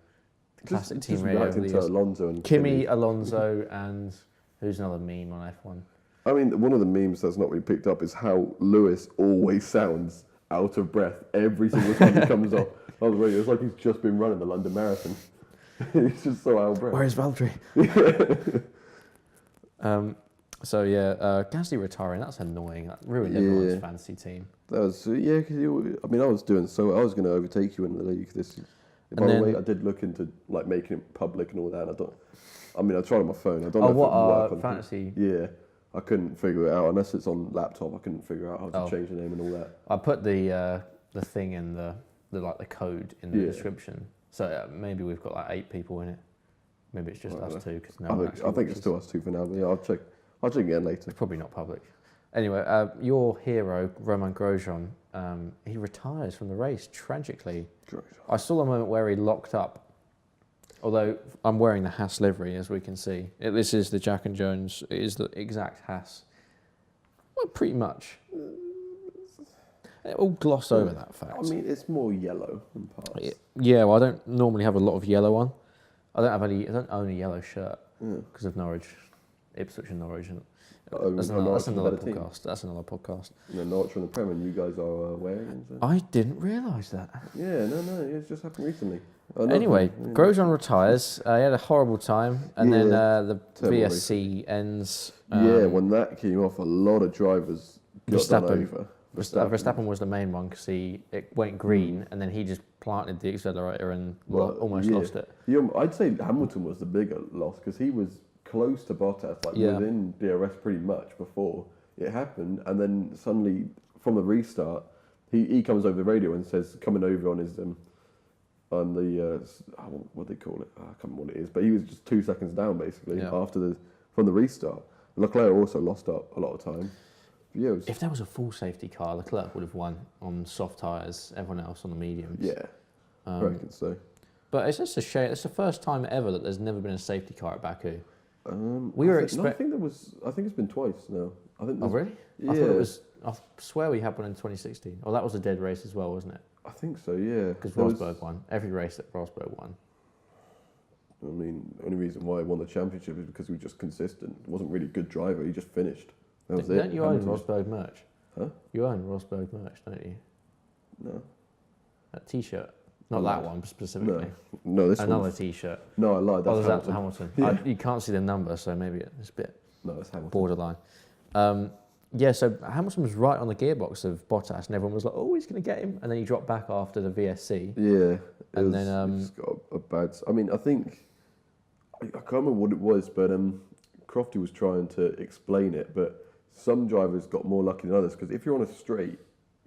the classic team just radio. Reacting to Alonso and Kimi, Alonso, and who's another meme on F1? I mean, one of the memes that's not really picked up is how Lewis always sounds out of breath every single time he comes off on the radio. It's like he's just been running the London Marathon. He's just so out of breath. Where's Valtteri? Gasly retiring, that's annoying. That ruined everyone's fantasy team. That was, because I was doing so, I was going to overtake you in the league this year. By the way, I did look into like making it public and all that, and I tried on my phone. I don't know if it would work on fantasy? Yeah, I couldn't figure it out, unless it's on laptop, I couldn't figure out how to change the name and all that. I put the thing in the code in the description. So maybe we've got like 8 people in it. Maybe it's just us two. Cause I think it's still us two for now, but yeah, I'll check again later. It's probably not public. Anyway, your hero, Romain Grosjean, he retires from the race, tragically. I saw a moment where he locked up, although I'm wearing the Haas livery, as we can see. This is the Jack and Jones, it is the exact Haas. Well, pretty much. We'll gloss over that fact. I mean, it's more yellow than parts. Yeah, well, I don't normally have a lot of yellow on. I don't own a yellow shirt because of Norwich, Ipswich and Norwich. That's another podcast. That's another podcast. Norwich on the Prem, and you guys are wearing. I didn't realise that. Yeah, no, it's just happened recently. Anyway, Grosjean retires. He had a horrible time, and then the VSC ends. When that came off, a lot of drivers got done over. Verstappen was the main one because it went green and then he just planted the accelerator and almost lost it. I'd say Hamilton was the bigger loss because he was close to Bottas, within DRS pretty much before it happened, and then suddenly from the restart, he comes over the radio and says, coming over on his what do they call it? I can't remember what it is, but he was just 2 seconds down basically from the restart. Leclerc also lost up a lot of time. Yeah, if there was a full safety car, Leclerc would have won on soft tyres, everyone else on the mediums. Yeah, I reckon so. But it's just a shame. It's the first time ever that there's never been a safety car at Baku. I think it's been twice now. Really? Yeah. I swear we had one in 2016. Oh, that was a dead race as well, wasn't it? I think so, yeah. Because Rosberg won. Every race that Rosberg won. I mean, the only reason why he won the championship is because he was just consistent. He wasn't really a good driver. He just finished. That was Don't you own Rosberg merch? Huh? You own Rosberg merch, don't you? No. T-shirt. Not that one specifically. No, this Another one. T-shirt. No, I lied. That's Was that Hamilton. Hamilton? You can't see the number, so maybe it's a bit No, it's Hamilton. borderline. Yeah, so Hamilton was right on the gearbox of Bottas, and everyone was like, "Oh, he's going to get him," and then he dropped back after the VSC. Yeah, And then, it's got a bad. I mean, I think I can't remember what it was, but Crofty was trying to explain it. But some drivers got more lucky than others because if you're on a straight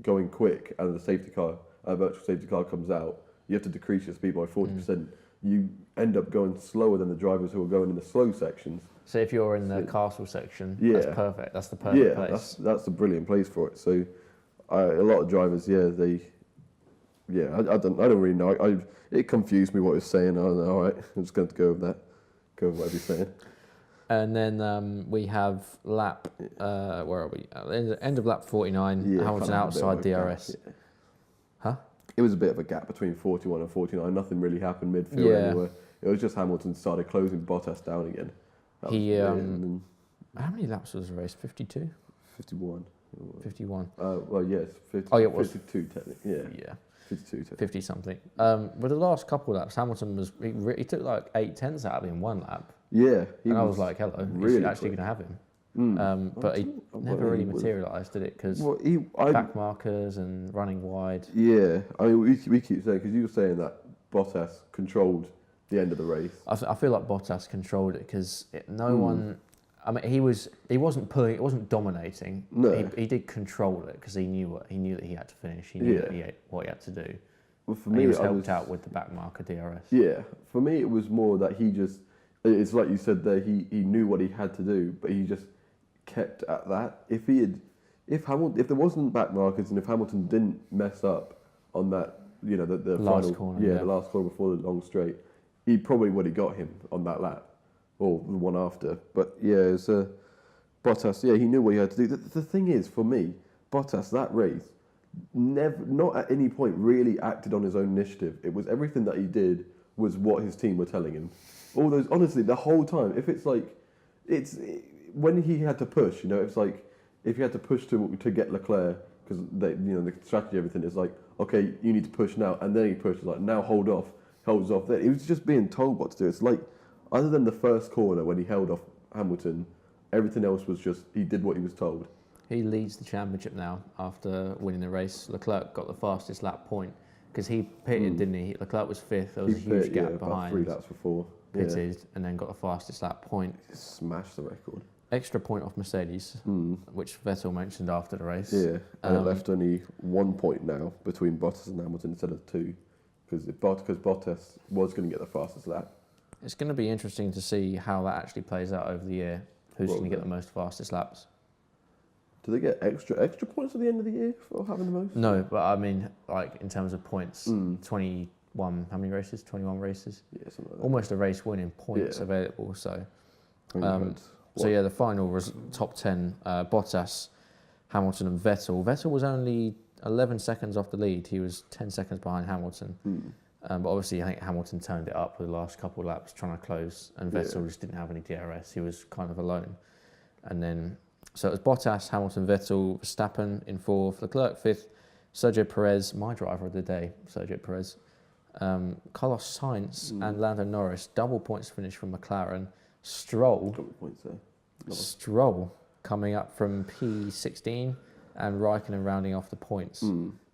going quick and the safety car, a virtual safety car comes out, you have to decrease your speed by 40%. You end up going slower than the drivers who are going in the slow sections. So if you're in the castle section, Yeah. that's perfect. That's the perfect place. Yeah, that's a brilliant place for it. So, a lot of drivers, I don't really know. It confused me what he was saying. I was like, all right, I'm just going to go with that. Go with what he's saying. And then we have lap, where are we? End of lap 49, Yeah, Hamilton kind of outside a bit of a DRS. gap, yeah. Huh? It was a bit of a gap between 41 and 49. Nothing really happened midfield anywhere. It was just Hamilton started closing Bottas down again. How many laps was the race? 52? 51. 51. Well, yes. 50, Oh, yeah, it was 52 technically. Yeah. Yeah. 52 technically. 50 something. With the last couple of laps, Hamilton he took like 8 tenths out of him in one lap. Yeah. And I was like, hello, really he's actually going to have him. But he never really materialised, did it? Because back markers and running wide. Yeah. I mean, we keep saying, because you were saying that Bottas controlled the end of the race. I feel like Bottas controlled it because no one. I mean, he wasn't pulling. It wasn't dominating. No. He did control it because he knew that he had to finish. He knew what he had to do. Well, for and me, he was helped out with the back marker DRS. Yeah. For me, it was more that he just. It's like you said there. He knew what he had to do, but he just kept at that. If there wasn't back markers and if Hamilton didn't mess up on that, the last final corner, the last corner before the long straight, he probably would have got him on that lap. Or the one after. But yeah, it was Bottas, he knew what he had to do. The thing is, for me, Bottas, that race, not at any point really acted on his own initiative. It was everything that he did was what his team were telling him. All those, honestly, the whole time, if it's like, when he had to push, it's like, if he had to push to get Leclerc, because the strategy, everything is like, okay, you need to push now, and then he pushes, like, now holds off there. He was just being told what to do. It's like, other than the first corner when he held off Hamilton, everything else was just, he did what he was told. He leads the championship now after winning the race. Leclerc got the fastest lap point because he pitted, didn't he? Leclerc was 5th. There was a huge gap behind. 3 laps before. Pitted and then got the fastest lap point. He smashed the record. Extra point off Mercedes, which Vettel mentioned after the race. Yeah, and it left only 1 point now between Bottas and Hamilton instead of 2, because Bottas was going to get the fastest lap. It's going to be interesting to see how that actually plays out over the year. Who's going to get the most fastest laps? Do they get extra points at the end of the year for having the most? No, but I mean, like in terms of points, 21. How many races? 21 races. Yeah, something like that. Almost a race winning points available. So, the final was top 10. Bottas, Hamilton, and Vettel. Vettel was only 11 seconds off the lead. He was 10 seconds behind Hamilton. But obviously, I think Hamilton turned it up for the last couple of laps, trying to close, and Vettel just didn't have any DRS. He was kind of alone. And then, so it was Bottas, Hamilton, Vettel, Verstappen in 4th, Leclerc 5th, Sergio Perez, my driver of the day, Sergio Perez, Carlos Sainz and Lando Norris, double points finish from McLaren, Stroll coming up from P16, and Raikkonen rounding off the points.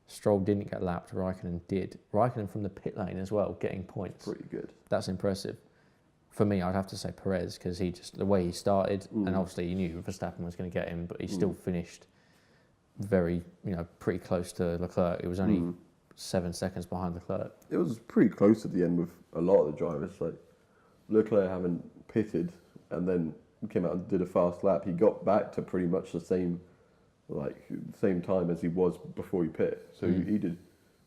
Stroll didn't get lapped, Raikkonen did. Raikkonen from the pit lane as well, getting points. Pretty good. That's impressive. For me, I'd have to say Perez, because the way he started, and obviously you knew Verstappen was going to get him, but he still finished very, pretty close to Leclerc. It was only 7 seconds behind Leclerc. It was pretty close at the end with a lot of the drivers. Like Leclerc having pitted and then came out and did a fast lap. He got back to pretty much the same time as he was before he pit. So he did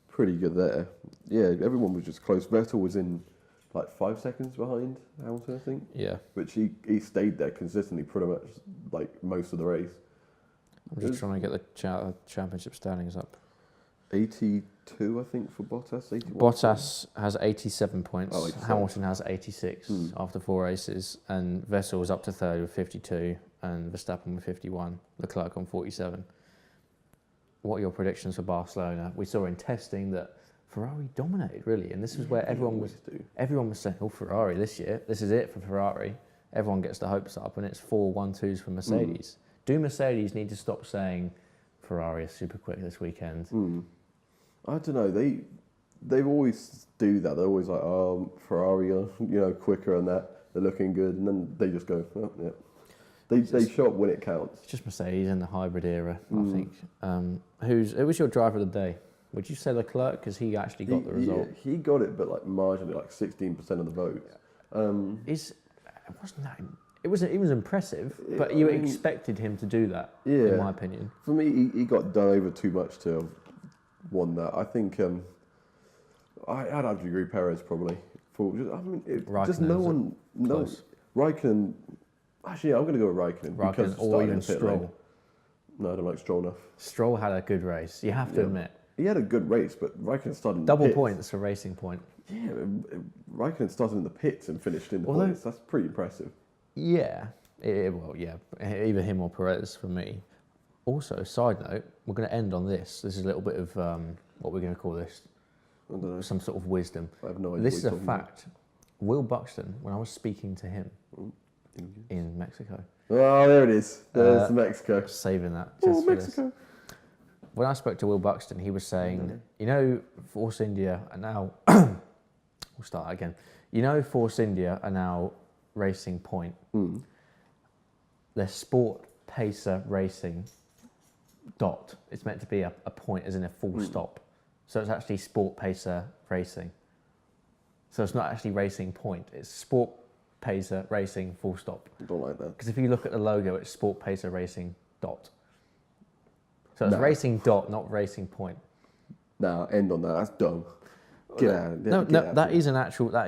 pretty good there. Yeah, everyone was just close. Vettel was in like 5 seconds behind Hamilton, I think. Yeah. Which he stayed there consistently pretty much like most of the race. I'm just trying to get the championship standings up. 82, I think, for Bottas. 81. Bottas has 87 points. 87. Hamilton has 86 after 4 races. And Vettel was up to 3rd with 52. And Verstappen with 51. Leclerc on 47. What are your predictions for Barcelona? We saw in testing that Ferrari dominated really, and this is where everyone was saying, "Oh, Ferrari this year, this is it for Ferrari." Everyone gets the hopes up, and it's 4-1-2s for Mercedes. Do Mercedes need to stop saying Ferrari is super quick this weekend? I don't know. They always do that. They're always like, "Oh, Ferrari are quicker and that. They're looking good," and then they just go, "Oh, yeah." They show up when it counts. It's just Mercedes in the hybrid era, I think. Who was your driver of the day? Would you say Leclerc, because he actually got the result? He got it, but like marginally, like 16% of the votes. It was impressive, but you expected him to do that, in my opinion. For me, he got done over too much to have won that. I think I'd have to agree Perez probably. Just no one. Raikkonen. Actually, I'm going to go with Raikkonen or even Stroll. Lane. No, I don't like Stroll enough. Stroll had a good race. You have to admit. He had a good race, but Raikkonen started in double the pits. points for Racing Point. Yeah, Raikkonen started in the pits and finished in the points. That's pretty impressive. Yeah, either him or Perez for me. Also, side note, we're going to end on this. This is a little bit of what we're going to call this. I don't know. Some sort of wisdom. I have no idea. This is a fact. Will Buxton, when I was speaking to him in Mexico. Oh, there it is. There's Mexico. Saving that. Oh, Mexico. When I spoke to Will Buxton, he was saying, Force India are now... we'll start again. Force India are now Racing Point. They're Sport Pacer Racing ... It's meant to be a point as in a full stop. So it's actually Sport Pacer Racing. So it's not actually Racing Point. It's Sport Pacer Racing full stop. I don't like that. Because if you look at the logo, it's Sport Pacer Racing ... So it's Racing ... not Racing Point. Nah, end on that. That's dumb. Get out. No, that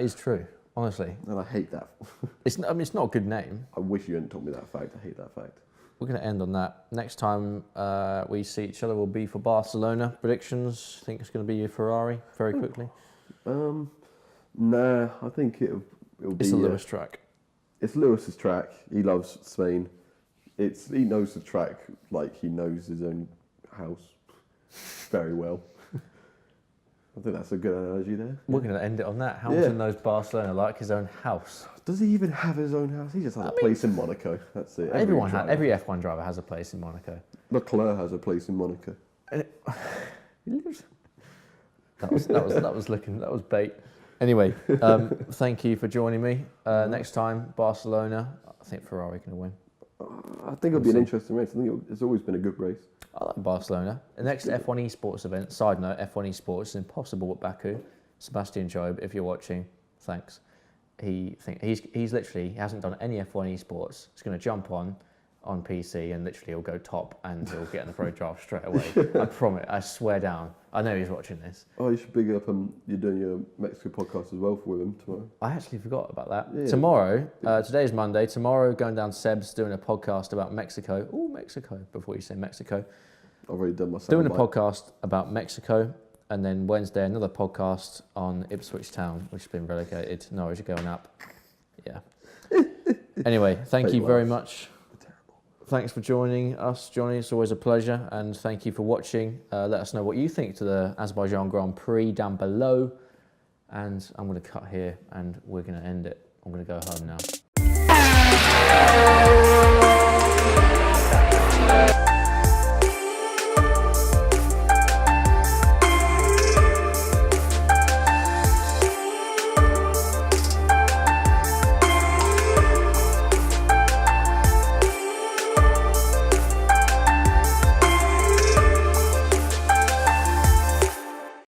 is true. Honestly. And I hate that. It's not a good name. I wish you hadn't told me that fact. I hate that fact. We're going to end on that. Next time we see each other will be for Barcelona. Predictions? Think it's going to be Ferrari very quickly? Nah, I think it'll be... It's a Lewis track. It's Lewis's track. He loves Spain. He knows the track like he knows his own house very well. I think that's a good analogy there. We're going to end it on that. Hamilton knows Barcelona like his own house. Does he even have his own house? He just has a place in Monaco. That's it. Every F1 driver has a place in Monaco. Leclerc has a place in Monaco. He lives. That was bait. Anyway, thank you for joining me. Next time, Barcelona. I think Ferrari going to win. I think it'll be an interesting race. I think it's always been a good race. I like Barcelona. The next F1 esports event, side note, F1 esports is impossible at Baku. Sebastian Job, if you're watching, thanks. He hasn't done any F1 esports. He's going to jump on PC and literally he'll go top and he'll get in the pro draft straight away. I promise. I swear down. I know he's watching this. Oh, you should big up you're doing your Mexico podcast as well with him tomorrow. I actually forgot about that. Yeah. Tomorrow, today's Monday. Tomorrow, going down Seb's doing a podcast about Mexico. Oh, Mexico! Before you say Mexico, I've already done my doing a podcast about Mexico, and then Wednesday another podcast on Ipswich Town, which has been relegated. Norwich are going up. Yeah. Anyway, thank you very much. Thanks for joining us, Johnny. It's always a pleasure, and thank you for watching. Let us know what you think to the Azerbaijan Grand Prix down below. And I'm going to cut here, and we're going to end it. I'm going to go home now.